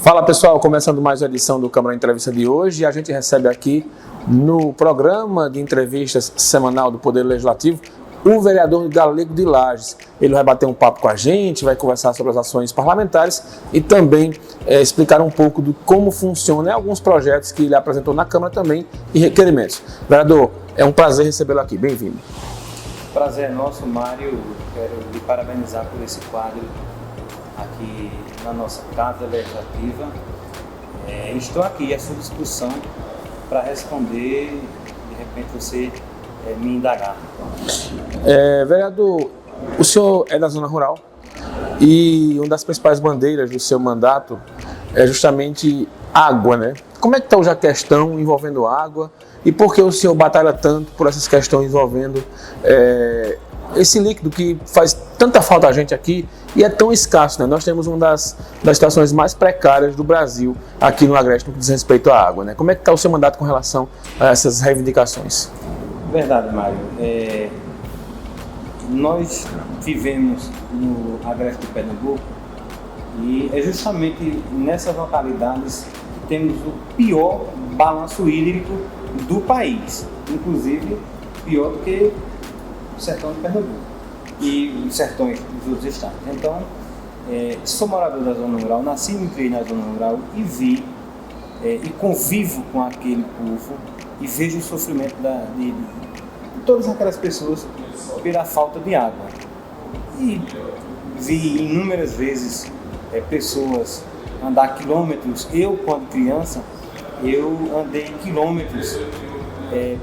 Fala pessoal, começando mais uma edição do Câmara Entrevista de hoje, a gente recebe aqui no programa de entrevistas semanal do Poder Legislativo o vereador Galego de Lages. Ele vai bater um papo com a gente, vai conversar sobre as ações parlamentares e também explicar um pouco de como funciona alguns projetos que ele apresentou na Câmara também e requerimentos. Vereador, é um prazer recebê-lo aqui, bem-vindo. Prazer é nosso, Mário. Quero lhe parabenizar por esse quadro aqui na nossa Casa Legislativa. Estou aqui à sua disposição para responder, de repente você me indagar. Vereador, o senhor é da zona rural e uma das principais bandeiras do seu mandato é justamente água, né? Como é que está hoje a questão envolvendo água e por que o senhor batalha tanto por essas questões envolvendo esse líquido que faz tanta falta a gente aqui e é tão escasso, né? Nós temos uma das situações mais precárias do Brasil aqui no Agreste no que diz respeito à água, né? Como é que está o seu mandato com relação a essas reivindicações? Verdade, Mário. Nós vivemos no Agreste de Pernambuco e é justamente nessas localidades que temos o pior balanço hídrico do país, inclusive pior do que o sertão de Pernambuco e os sertões dos outros estados. Então, sou morador da zona rural, nasci e me criei na zona rural e vi e convivo com aquele povo e vejo o sofrimento de todas aquelas pessoas pela falta de água. E vi inúmeras vezes pessoas andar quilômetros. Eu, quando criança, eu andei quilômetros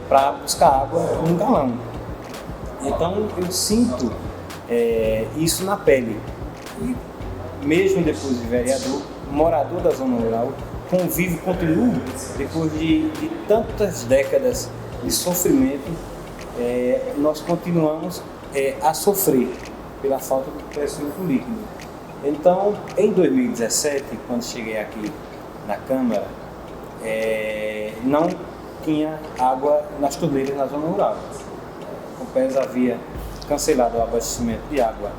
para buscar água num galão. Então eu sinto isso na pele. E mesmo depois de vereador, morador da zona rural, continuo depois de tantas décadas de sofrimento, nós continuamos a sofrer pela falta do crescimento líquido. Então, em 2017, quando cheguei aqui na Câmara, não tinha água nas torneiras na zona rural. A Compesa havia cancelado o abastecimento de água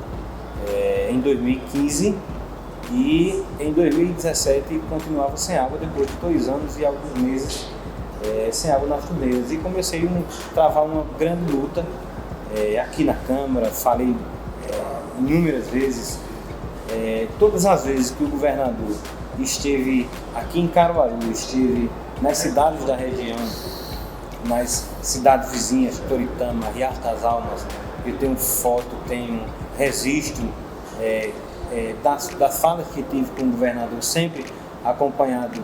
em 2015 e em 2017 continuava sem água depois de 2 anos e alguns meses sem água nas torneiras. E comecei a travar uma grande luta aqui na Câmara. Falei inúmeras vezes, todas as vezes que o governador esteve aqui em Caruaru, esteve nas cidades da região, nas cidades vizinhas, Toritama, Riacho das Almas, eu tenho foto, tenho registro das falas que tive com o governador, sempre acompanhado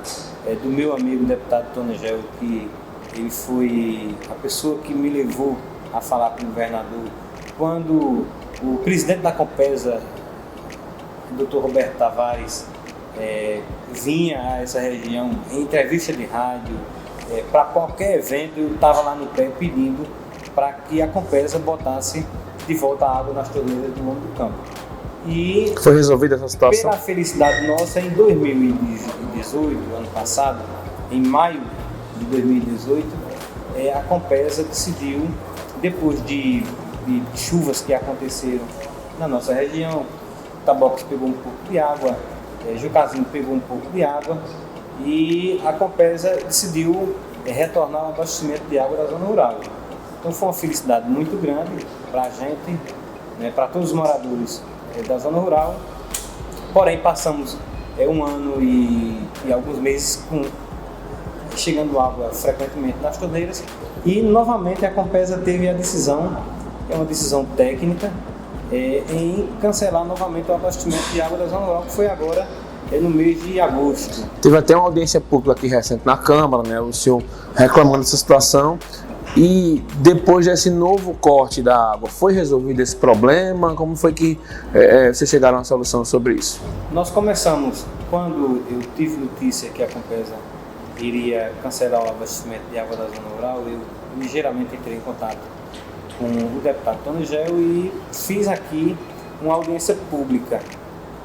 do meu amigo deputado Tonegel, que ele foi a pessoa que me levou a falar com o governador. Quando o presidente da Compesa, o Dr. Roberto Tavares, vinha a essa região em entrevista de rádio, para qualquer evento, eu estava lá no pé pedindo para que a Compesa botasse de volta a água nas torneiras do Homem do Campo. E foi resolvida essa situação? Pela felicidade nossa, em 2018, ano passado, em maio de 2018, a Compesa decidiu, depois de chuvas que aconteceram na nossa região, Tabocas pegou um pouco de água, Jucazinho pegou um pouco de água, e a Compesa decidiu retornar o abastecimento de água da zona rural. Então foi uma felicidade muito grande para a gente, para todos os moradores da zona rural. Porém, passamos 1 ano e alguns meses chegando água frequentemente nas torneiras e novamente a Compesa teve a decisão, uma decisão técnica, em cancelar novamente o abastecimento de água da zona rural, que foi agora no mês de agosto. Teve até uma audiência pública aqui recente na Câmara, né? O senhor reclamando dessa situação. E depois desse novo corte da água, foi resolvido esse problema? Como foi que vocês chegaram a uma solução sobre isso? Nós começamos, quando eu tive notícia que a Compesa iria cancelar o abastecimento de água da zona rural, eu ligeiramente entrei em contato com o deputado Tonegel e fiz aqui uma audiência pública.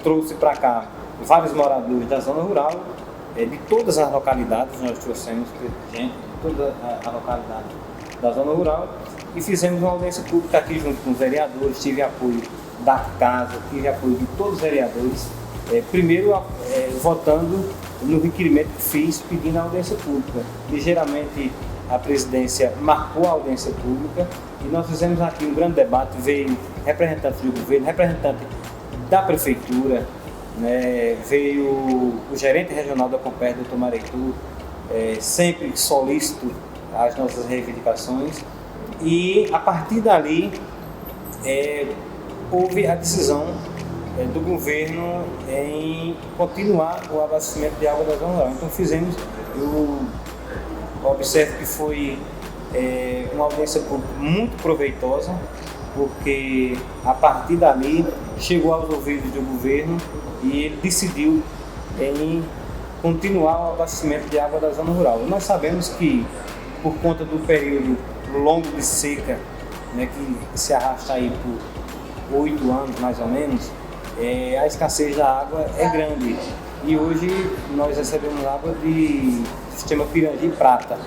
Trouxe para cá vários moradores da zona rural, de todas as localidades, nós trouxemos gente de toda a localidade da zona rural e fizemos uma audiência pública aqui junto com os vereadores. Tive apoio da casa, tive apoio de todos os vereadores, primeiro votando no requerimento que fiz pedindo a audiência pública. Ligeiramente a presidência marcou a audiência pública e nós fizemos aqui um grande debate, veio representante do governo, representante da prefeitura, né, veio o gerente regional da Compert, doutor Mareitu, sempre solícito às nossas reivindicações, e a partir dali houve a decisão do governo em continuar o abastecimento de água da zona rural. Então fizemos, eu observo que foi uma audiência pública muito proveitosa, porque a partir dali chegou aos ouvidos do governo e ele decidiu em continuar o abastecimento de água da zona rural. Nós sabemos que, por conta do período longo de seca, né, que se arrasta aí por 8 anos mais ou menos, a escassez da água é grande. E hoje nós recebemos água de sistema Pirangi Prata,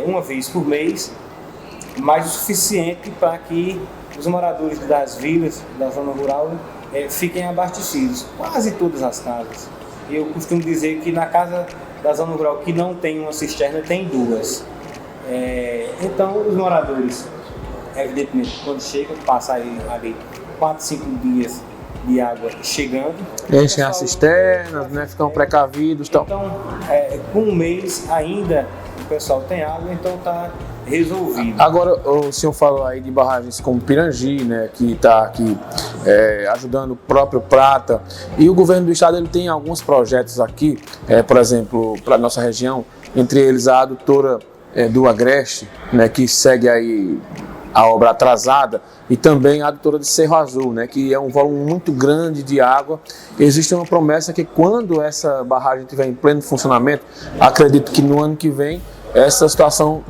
uma vez por mês, mas o suficiente para que os moradores das vilas da zona rural fiquem abastecidos. Quase todas as casas. Eu costumo dizer que na casa da zona rural que não tem uma cisterna, tem 2. Então os moradores, evidentemente, quando chegam, passam ali 4, 5 dias de água chegando. Enchem as cisternas, né, ficam precavidos. Então, com um mês ainda o pessoal tem água, então está resolvido. Agora, o senhor falou aí de barragens como Pirangi, né, que está aqui ajudando o próprio Prata, e o governo do estado ele tem alguns projetos aqui, por exemplo, para a nossa região, entre eles a adutora do Agreste, né, que segue aí a obra atrasada, e também a adutora de Cerro Azul, né, que é um volume muito grande de água. Existe uma promessa que quando essa barragem estiver em pleno funcionamento, acredito que no ano que vem, essa situação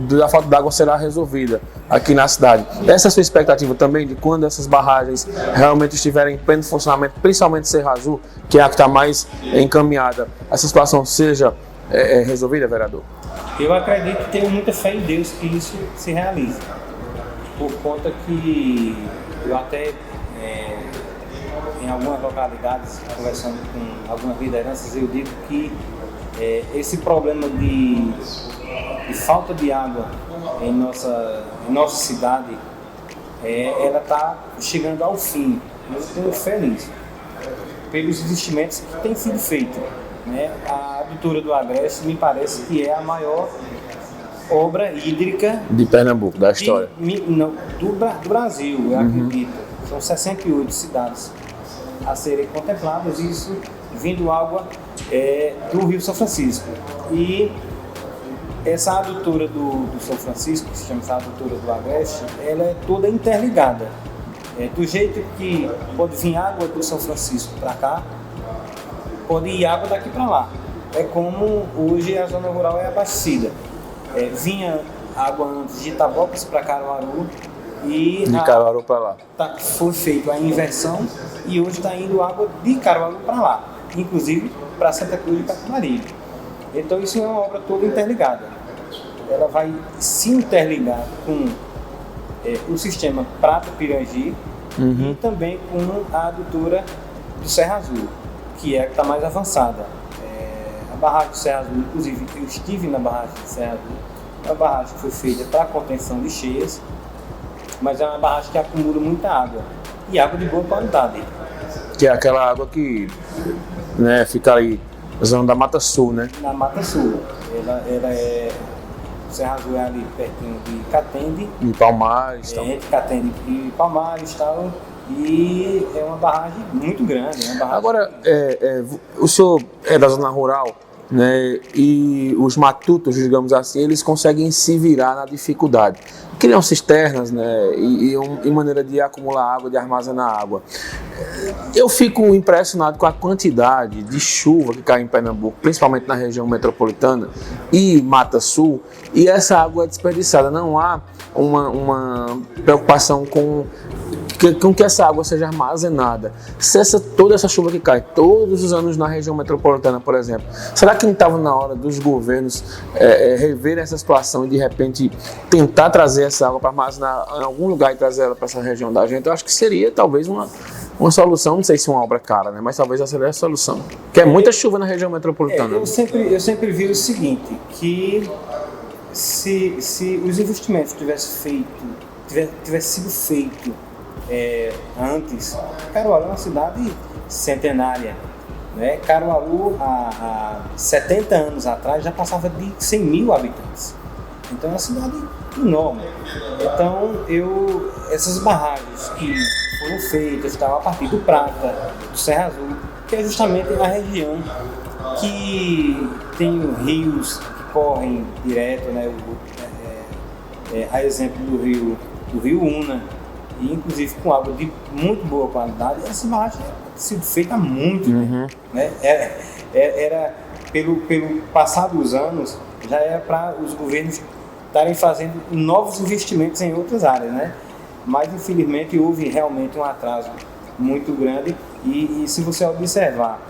da falta d'água será resolvida aqui na cidade. Essa é a sua expectativa também de quando essas barragens realmente estiverem em pleno funcionamento, principalmente Cerro Azul, que é a que está mais encaminhada, essa situação seja resolvida, vereador? Eu acredito e tenho muita fé em Deus que isso se realize, por conta que eu até em algumas localidades, conversando com algumas lideranças, eu digo que esse problema de falta de água em nossa cidade, ela está chegando ao fim. Eu estou feliz pelos investimentos que têm sido feitos. Né? A adutora do Agreste me parece que é a maior obra hídrica de Pernambuco, da história. Do Brasil, eu acredito. São 68 cidades a serem contempladas, isso vindo água do Rio São Francisco. E essa adutora do São Francisco, que se chama essa adutora do Agreste, ela é toda interligada. Do jeito que pode vir água do São Francisco para cá, pode ir água daqui para lá. É como hoje a zona rural é abastecida. Vinha água antes de Itabocas para Caruaru e de Caruaru para lá. Foi feita a inversão e hoje está indo água de Caruaru para lá, inclusive para Santa Cruz de Capibaribe. Então isso é uma obra toda interligada. Ela vai se interligar com o sistema Prata Pirangi e também com a adutora do Cerro Azul, que é a que está mais avançada. A barragem do Cerro Azul, inclusive eu estive na barragem do Cerro Azul, a barragem foi feita para contenção de cheias, mas é uma barragem que acumula muita água, e água de boa qualidade. Que é aquela água que, né, fica aí na zona da Mata Sul, né? Na Mata Sul. O Cerro Azul é ali pertinho de Catende. De Palmares. Entre Catende e Palmares e tal. E é uma barragem muito grande. Agora, o senhor é da zona rural, né, e os matutos, digamos assim, eles conseguem se virar na dificuldade. Criam cisternas, né, e maneira de acumular água, de armazenar água. Eu fico impressionado com a quantidade de chuva que cai em Pernambuco, principalmente na região metropolitana e Mata Sul, e essa água é desperdiçada. Não há uma preocupação com que essa água seja armazenada. Se toda essa chuva que cai todos os anos na região metropolitana, por exemplo, será que não estava na hora dos governos rever essa situação e de repente tentar trazer essa água para armazenar em algum lugar e trazer ela para essa região da gente? Eu acho que seria talvez Uma solução, não sei se uma obra cara, né? Mas talvez essa seja a solução. Porque é muita chuva na região metropolitana. Eu sempre vi o seguinte, que se os investimentos tivessem sido feitos antes, Caruaru é uma cidade centenária. Né? Caruaru, há 70 anos atrás, já passava de 100 mil habitantes. Então é uma cidade enorme. Então, essas barragens que foram feitas a partir do Prata, do Serra Azul, que é justamente a região que tem rios que correm direto, né? A exemplo do rio Una, e inclusive com água de muito boa qualidade. Essa barragem tinha sido feita há muito tempo. Né? Era pelo passar dos anos, já era para os governos estarem fazendo novos investimentos em outras áreas, né? Mas infelizmente houve realmente um atraso muito grande e se você observar,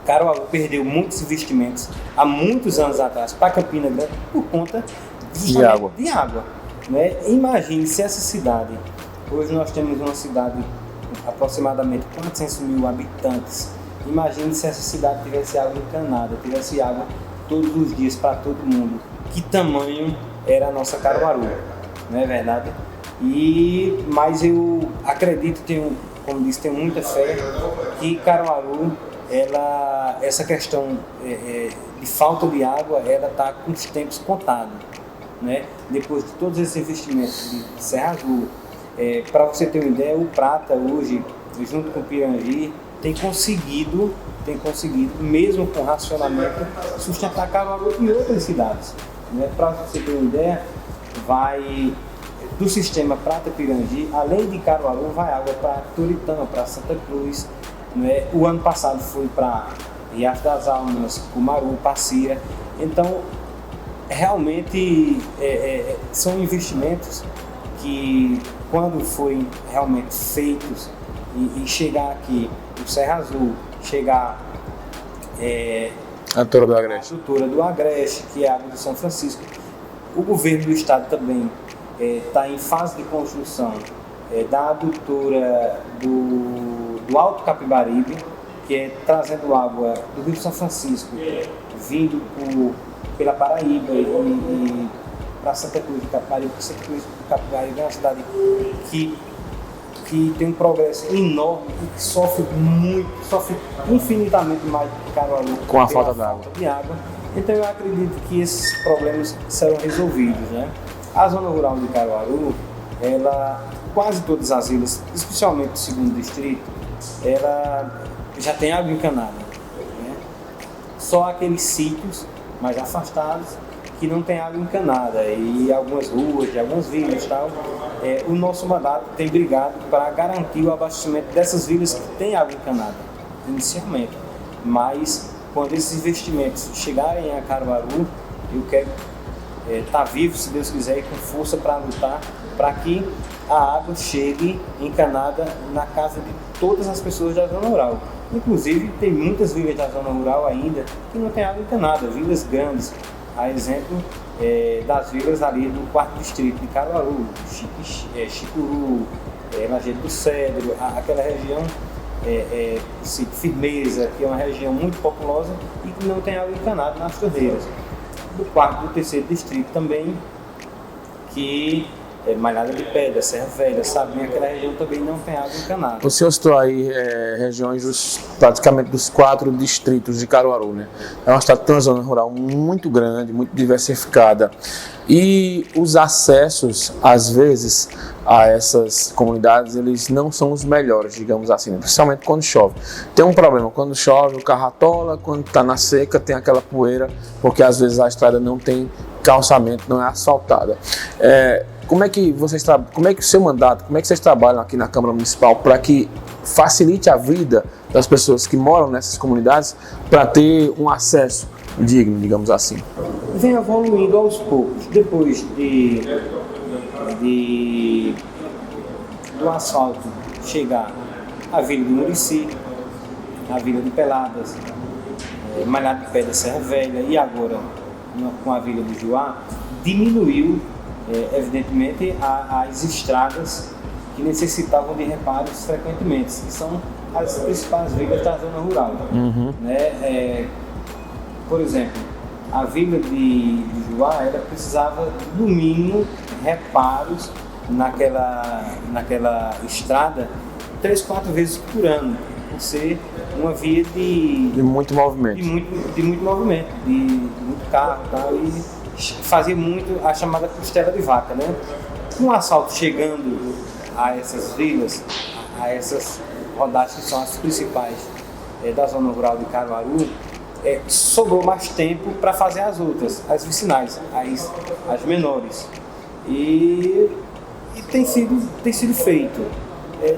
Caruaru perdeu muitos investimentos há muitos anos atrás para Campina Grande por conta de água. Né? Imagine se essa cidade, hoje nós temos uma cidade com aproximadamente 400 mil habitantes, imagine se essa cidade tivesse água encanada, tivesse água todos os dias para todo mundo. Que tamanho era a nossa Caruaru, não é verdade? Mas eu acredito, como disse, tenho muita fé que Caruaru, essa questão de falta de água, ela está com os tempos contados. Né? Depois de todos esses investimentos de Serra Azul, para você ter uma ideia, o Prata hoje, junto com o Pirangi, tem conseguido, mesmo com racionamento, sustentar Caruaru e outras cidades. Né? Para você ter uma ideia, do sistema Prata-Pirangi, além de Caruaru, vai água para Toritama, para Santa Cruz. Né? O ano passado foi para Riacho das Almas, Cumaru, Passira. Então, realmente são investimentos que, quando forem realmente feitos e chegar aqui o Serra Azul, chegar a Doutora do Agreste, que é a água do São Francisco, o governo do estado também está em fase de construção da adutora do Alto Capibaribe, que é trazendo água do Rio São Francisco, vindo pela Paraíba e para Santa Cruz do Capibaribe. Santa Cruz do Capibaribe é uma cidade que tem um progresso enorme e que sofre infinitamente mais do que Caruaru com a falta de água. Então eu acredito que esses problemas serão resolvidos. Né? A zona rural de Caruaru, quase todas as ilhas, especialmente o segundo distrito, ela já tem água encanada. Né? Só aqueles sítios mais afastados que não tem água encanada, e algumas ruas, de algumas vilas e tal, o nosso mandato tem brigado para garantir o abastecimento dessas vilas que têm água encanada, inicialmente. Mas, quando esses investimentos chegarem a Caruaru, eu quero estar vivo, se Deus quiser, e com força para lutar para que a água chegue encanada na casa de todas as pessoas da zona rural. Inclusive, tem muitas vilas da zona rural ainda que não tem água encanada, vilas grandes. A exemplo das vilas ali do 4º distrito de Caruaru, Chicuru, Lajeado do Cedro, aquela região, Firmeza, que é uma região muito populosa e que não tem água encanada nas torneiras. Do 4º e do 3º distrito também, que Malhada de Pedra, Serra Velha, Sabinha, aquela região também não tem água encanada. O senhor citou aí regiões praticamente dos 4 distritos de Caruaru, né? É uma cidade que tem uma zona rural muito grande, muito diversificada. E os acessos, às vezes, a essas comunidades, eles não são os melhores, digamos assim, principalmente quando chove. Tem um problema, quando chove o carro atola, quando está na seca tem aquela poeira, porque às vezes a estrada não tem calçamento, não é asfaltada. Como é que o seu mandato, como é que vocês trabalham aqui na Câmara Municipal para que facilite a vida das pessoas que moram nessas comunidades para ter um acesso digno, digamos assim? Vem evoluindo aos poucos. Depois do asfalto chegar à Vila do Murici, à Vila de Peladas, Malhada de Pedra, Serra Velha, e agora com a Vila do Juá, diminuiu evidentemente as estradas que necessitavam de reparos frequentemente, que são as principais vilas da zona rural. Né? Por exemplo, a vila de Juá, ela precisava, no mínimo, reparos naquela estrada 3, 4 vezes por ano, por ser uma via de muito movimento, de muito carro e tal, e fazia muito a chamada costela de vaca, né? Com o asfalto chegando a essas vilas, a essas rodagens que são as principais da zona rural de Caruaru, sobrou mais tempo para fazer as outras, as vicinais, as menores. E tem sido feito.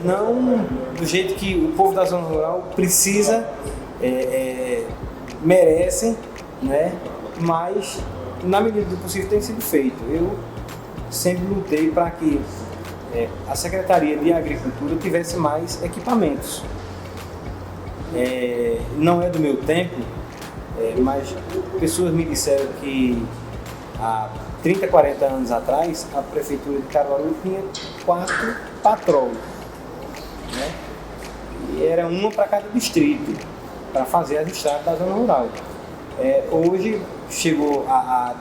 Não do jeito que o povo da zona rural precisa, merece, né? Mas na medida do possível tem sido feito. Eu sempre lutei para que a Secretaria de Agricultura tivesse mais equipamentos. Não é do meu tempo, mas pessoas me disseram que há 30, 40 anos atrás a Prefeitura de Caruaru tinha 4 patrol, né? E era uma para cada distrito, para fazer as estradas da zona rural. Hoje chegou a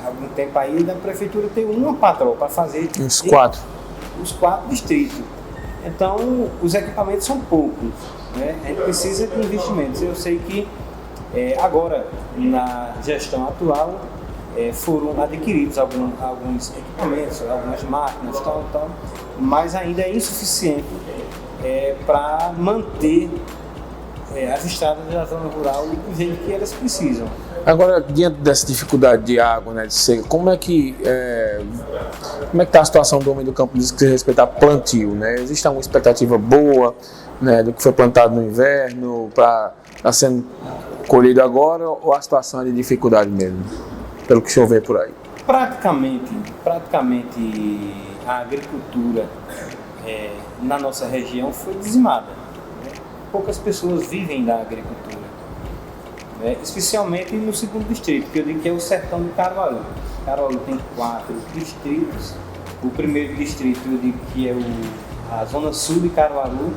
algum tempo aí da Prefeitura ter uma patrol para fazer os 4 distritos. Então os equipamentos são poucos, né? A gente precisa de investimentos. Eu sei que agora, na gestão atual, foram adquiridos alguns equipamentos, algumas máquinas, tal, mas ainda é insuficiente para manter as estradas da zona rural do jeito que elas precisam. Agora, diante dessa dificuldade de água, né, de seca, como é que está a situação do homem do campo diz que se respeita a plantio, né? Existe alguma expectativa boa, né, do que foi plantado no inverno para estar sendo colhido agora, ou a situação é de dificuldade mesmo, pelo que o senhor vê por aí? Praticamente a agricultura na nossa região foi dizimada, né? Poucas pessoas vivem da agricultura, né? Especialmente no segundo distrito, que eu digo que é o sertão de Caruaru. Caruaru tem 4 distritos. O primeiro distrito eu digo que é a zona sul de Caruaru,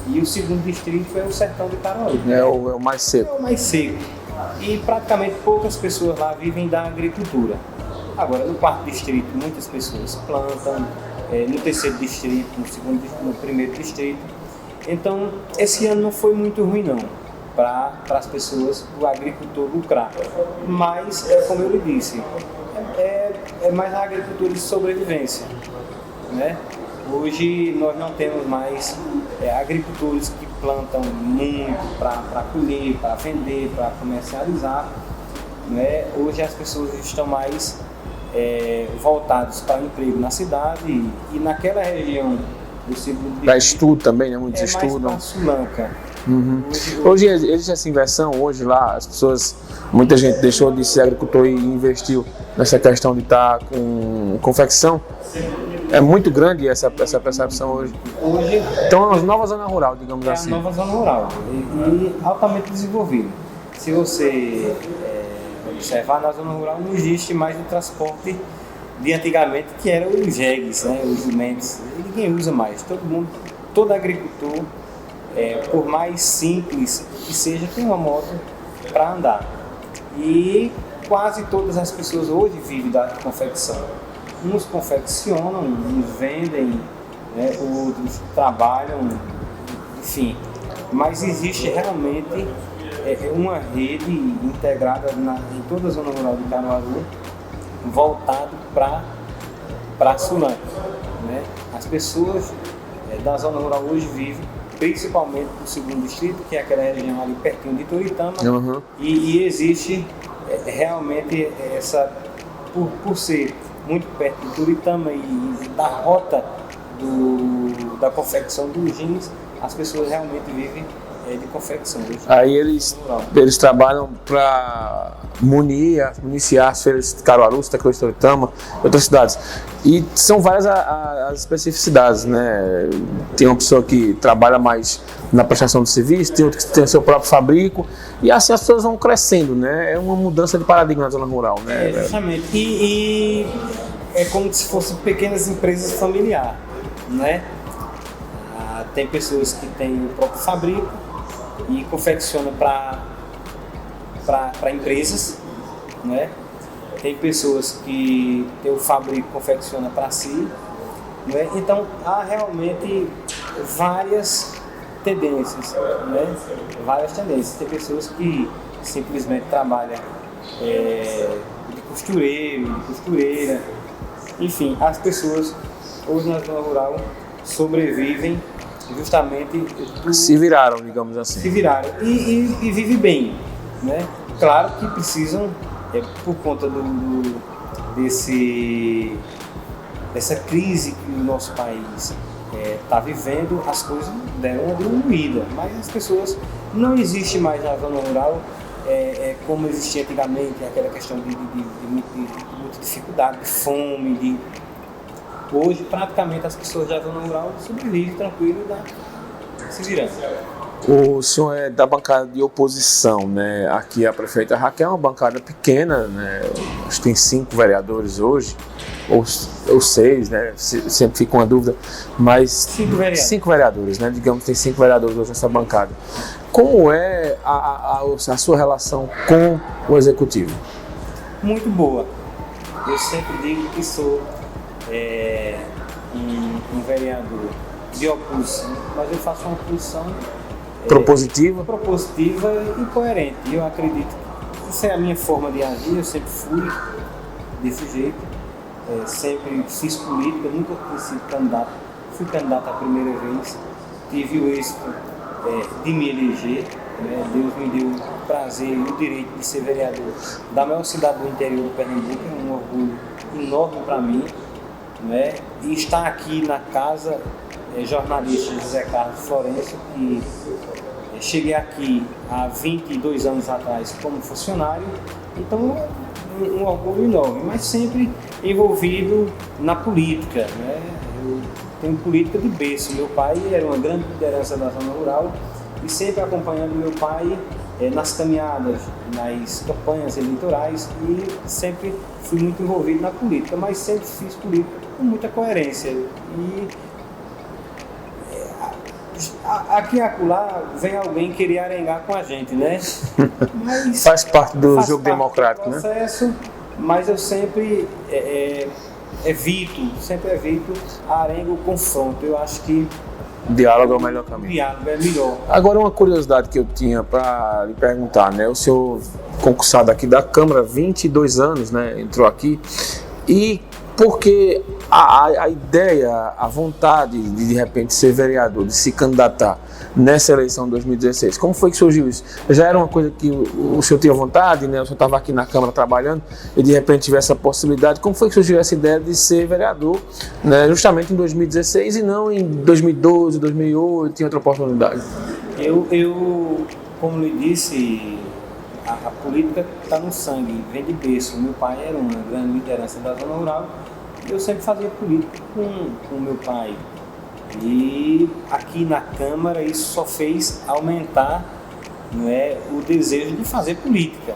e o segundo distrito é o sertão de Caruaru. É o mais seco. É o mais seco. E praticamente poucas pessoas lá vivem da agricultura. Agora, no quarto distrito, muitas pessoas plantam, no terceiro distrito, no primeiro distrito. Então, esse ano não foi muito ruim, não, para as pessoas, o agricultor lucrar. Mas, como eu lhe disse, é mais a agricultura de sobrevivência, né? Hoje nós não temos mais agricultores que plantam muito para colher, para vender, para comercializar, né? Hoje as pessoas estão mais voltadas para o emprego na cidade e naquela região do segundo para estudo também, né? Muitos estudam. Mais para Sulanca. Hoje existe essa inversão, hoje lá as pessoas, muita gente deixou de ser agricultor e investiu nessa questão de estar com confecção. É muito grande essa percepção hoje. Então é uma nova zona rural, digamos assim. É a nova zona rural e altamente desenvolvida. Se você observar, na zona rural não existe mais o transporte de antigamente, que eram os jegues, né, os jumentos. Ninguém usa mais. Todo agricultor, por mais simples que seja, tem uma moto para andar. E quase todas as pessoas hoje vivem da confecção. Uns confeccionam, uns vendem, né, outros trabalham, enfim. Mas existe realmente uma rede integrada em toda a zona rural de Caruaru, voltado para Sulanca, né? As pessoas da zona rural hoje vivem principalmente do segundo distrito, que é aquela região ali pertinho de Toritama, e existe realmente essa, por ser muito perto de Toritama e da rota da confecção dos jeans, as pessoas realmente vivem de confecção. Aí eles trabalham para municiar as feiras de Caruaru, Tecologia, Toritama, outras cidades. E são várias as especificidades, né? Tem uma pessoa que trabalha mais na prestação de serviço, tem outra que tem o seu próprio fabrico, e assim as pessoas vão crescendo, né? É uma mudança de paradigma na zona rural, né? Justamente. E é como se fossem pequenas empresas familiares. né? Tem pessoas que têm o próprio fabrico e confeccionam para empresas, né? Tem pessoas que têm o fabrico e confeccionam para si, né? Então há realmente várias tendências, né? Várias tendências. Tem pessoas que simplesmente trabalham de costureiro, de costureira, enfim, as pessoas hoje na zona rural sobrevivem justamente se viraram, digamos assim. Se viraram e vivem bem, né? Claro que precisam, por conta dessa crise que o nosso país está vivendo, as coisas deram uma diminuída, mas as pessoas, não existe mais na zona rural como existia antigamente, aquela questão de muita dificuldade, de fome, hoje praticamente as pessoas da zona rural sobrevivem tranquilo, se virando. O senhor é da bancada de oposição, né? Aqui a prefeita Raquel é uma bancada pequena, né? Acho que tem 5 vereadores hoje, ou 6, né? Sempre fica uma dúvida, mas 5 vereadores, né? Digamos que tem 5 vereadores hoje nessa bancada. Como é a sua relação com o executivo? Muito boa. Eu sempre digo que sou um vereador de oposição, mas eu faço uma oposição propositiva e coerente. Eu acredito que essa é a minha forma de agir. Eu sempre fui desse jeito, sempre fiz política, nunca tinha sido candidato. Fui candidato a primeira vez, tive o êxito de me eleger, né? Deus me deu o prazer e o direito de ser vereador da maior cidade do interior do Pernambuco. É um orgulho enorme para mim, né? E estar aqui na casa jornalista José Carlos Florencio, que cheguei aqui há 22 anos atrás como funcionário, então um orgulho enorme, mas sempre envolvido na política, né? Eu tenho política de berço. Meu pai era uma grande liderança da zona rural e sempre acompanhando meu pai nas caminhadas, nas campanhas eleitorais, e sempre fui muito envolvido na política, mas sempre fiz política com muita coerência. E aqui e acolá vem alguém querer arengar com a gente, né? Mas faz parte do jogo democrático, né? Processo, mas eu sempre evito a arenga, o confronto. Eu acho que diálogo é o melhor caminho. Diálogo é melhor. Agora, uma curiosidade que eu tinha para lhe perguntar, né? O senhor concursado aqui da Câmara, 22 anos, né? Entrou aqui. E porque a ideia, a vontade de repente ser vereador, de se candidatar nessa eleição de 2016, como foi que surgiu isso? Já era uma coisa que o senhor tinha vontade, né? O senhor estava aqui na Câmara trabalhando e de repente tivesse essa possibilidade. Como foi que surgiu essa ideia de ser vereador, né? Justamente em 2016 e não em 2012, 2008, em outra oportunidade? Eu como lhe disse, a política está no sangue, vem de berço. Meu pai era uma grande liderança da zona rural e eu sempre fazia política com meu pai. E aqui na Câmara isso só fez aumentar, não é, o desejo de fazer política.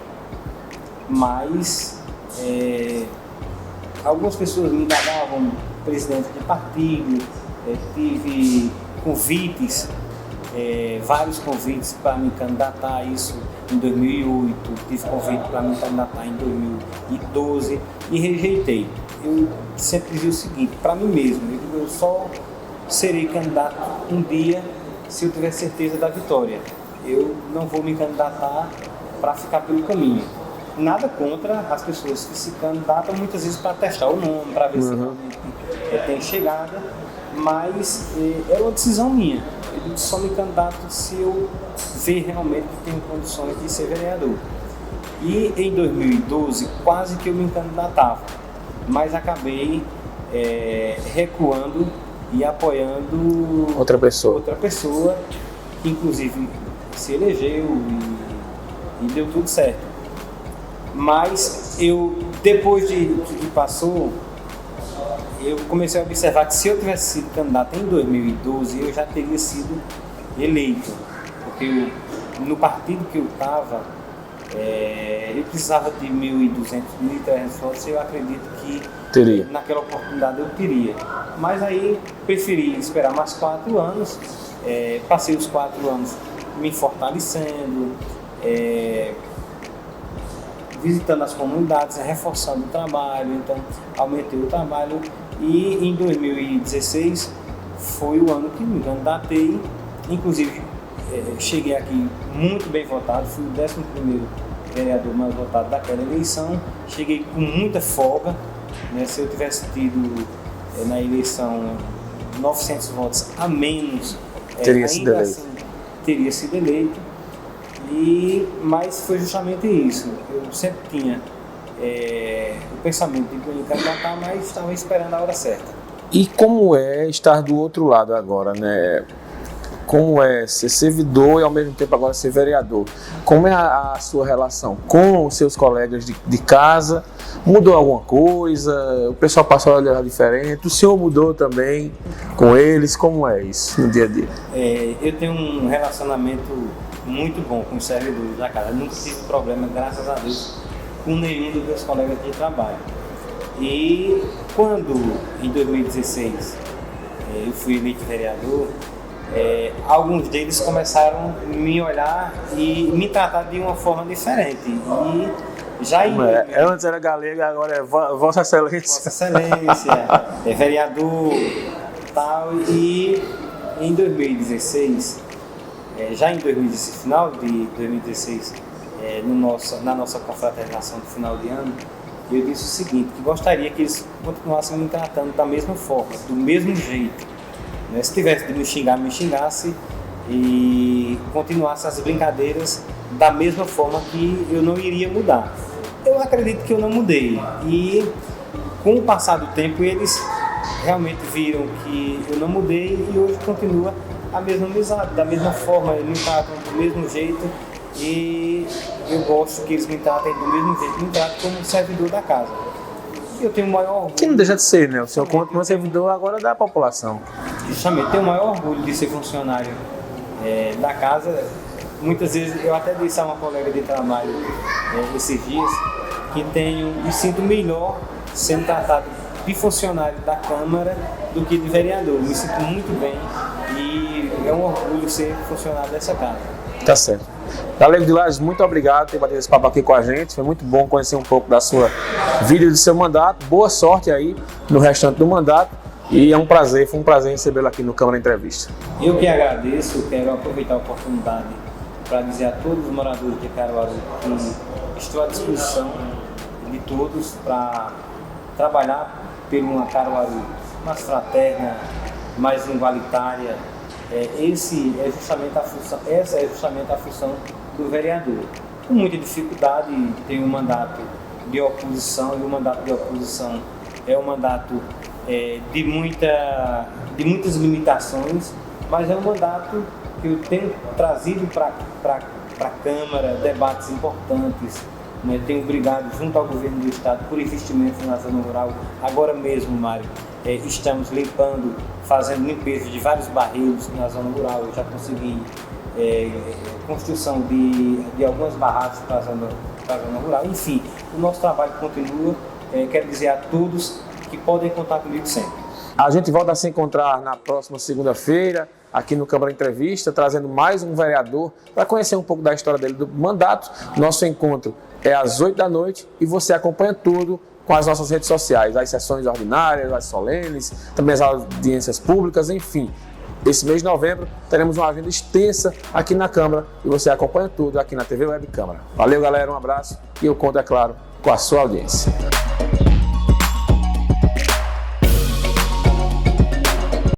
Mas algumas pessoas me indagavam, presidente de partido, tive convites, vários convites para me candidatar a isso em 2008, tive convite para me candidatar em 2012 e rejeitei. Eu sempre dizia o seguinte, para mim mesmo, eu só serei candidato um dia se eu tiver certeza da vitória. Eu não vou me candidatar para ficar pelo caminho. Nada contra as pessoas que se candidatam muitas vezes para testar o nome, para ver se realmente tem chegada, mas é uma decisão minha. Eu só me candidato se eu ver realmente que tenho condições de ser vereador. E em 2012 quase que eu me candidatava, mas acabei recuando e apoiando outra pessoa, que inclusive se elegeu e deu tudo certo. Mas eu, depois de que passou, eu comecei a observar que se eu tivesse sido candidato em 2012, eu já teria sido eleito, porque no partido que eu estava, Ele precisava de 1.200, 1.300 votos, eu acredito que Teria. naquela oportunidade eu teria. Mas aí preferi esperar mais 4 anos, passei os 4 anos me fortalecendo, visitando as comunidades, reforçando o trabalho, então aumentei o trabalho e em 2016 foi o ano que me candidatei, inclusive cheguei aqui muito bem votado, fui o 11º vereador mais votado daquela eleição, cheguei com muita folga, né? Se eu tivesse tido na eleição 900 votos a menos, teria sido eleito. Assim, teria sido eleito, mas foi justamente isso, eu sempre tinha o pensamento de me candidatar, mas estava esperando a hora certa. E como é estar do outro lado agora, né? Como é ser servidor e ao mesmo tempo agora ser vereador? Como é a sua relação com os seus colegas de casa? Mudou alguma coisa? O pessoal passou a olhar diferente? O senhor mudou também com eles? Como é isso no dia a dia? Eu tenho um relacionamento muito bom com os servidores da casa. Eu nunca tive problema, graças a Deus, com nenhum dos meus colegas de trabalho. E quando, em 2016, eu fui eleito vereador, alguns deles começaram a me olhar e me tratar de uma forma diferente. E já antes era galega, agora é Vossa Excelência. Vossa Excelência, vereador, tal. E em 2016, já em 2016, final de 2016, na nossa confraternização de final de ano, eu disse o seguinte, que gostaria que eles continuassem me tratando da mesma forma, do mesmo jeito. Né? Se tivesse de me xingar, me xingasse e continuasse as brincadeiras da mesma forma que eu não iria mudar. Eu acredito que eu não mudei e com o passar do tempo eles realmente viram que eu não mudei e hoje continua a mesma amizade, da mesma forma, eles me tratam do mesmo jeito e eu gosto que eles me tratem do mesmo jeito, me tratam como servidor da casa. Eu tenho o maior orgulho. Que não deixa de ser, né? O senhor continua servidor agora da população. Justamente, tenho o maior orgulho de ser funcionário da casa. Muitas vezes eu até disse a uma colega de trabalho esses dias que me sinto melhor sendo tratado de funcionário da Câmara do que de vereador. Me sinto muito bem e é um orgulho ser funcionário dessa casa. Tá certo. Galego de Lages, muito obrigado por ter batido esse papo aqui com a gente. Foi muito bom conhecer um pouco da sua vida e do seu mandato. Boa sorte aí no restante do mandato. E foi um prazer recebê-lo aqui no Câmara Entrevista. Eu que agradeço, quero aproveitar a oportunidade para dizer a todos os moradores de Caruaru que estou à disposição de todos para trabalhar por uma Caruaru mais fraterna, mais igualitária. Essa é justamente a função do vereador. Com muita dificuldade, tem um mandato de oposição, e o mandato de oposição é um mandato de muitas limitações, mas é um mandato que eu tenho trazido para a Câmara debates importantes, né? Tenho brigado junto ao governo do Estado por investimentos na zona rural. Agora mesmo, Mário, estamos fazendo limpeza de vários barreiros na zona rural. Eu já consegui construção de algumas barracas para a zona rural. Enfim, o nosso trabalho continua. Quero dizer a todos que podem contar comigo sempre. A gente volta a se encontrar na próxima segunda-feira, aqui no Câmara Entrevista, trazendo mais um vereador para conhecer um pouco da história dele, do mandato. Nosso encontro é às 8 da noite e você acompanha tudo com as nossas redes sociais, as sessões ordinárias, as solenes, também as audiências públicas, enfim. Esse mês de novembro teremos uma agenda extensa aqui na Câmara e você acompanha tudo aqui na TV Web Câmara. Valeu, galera, um abraço e eu conto, é claro, com a sua audiência.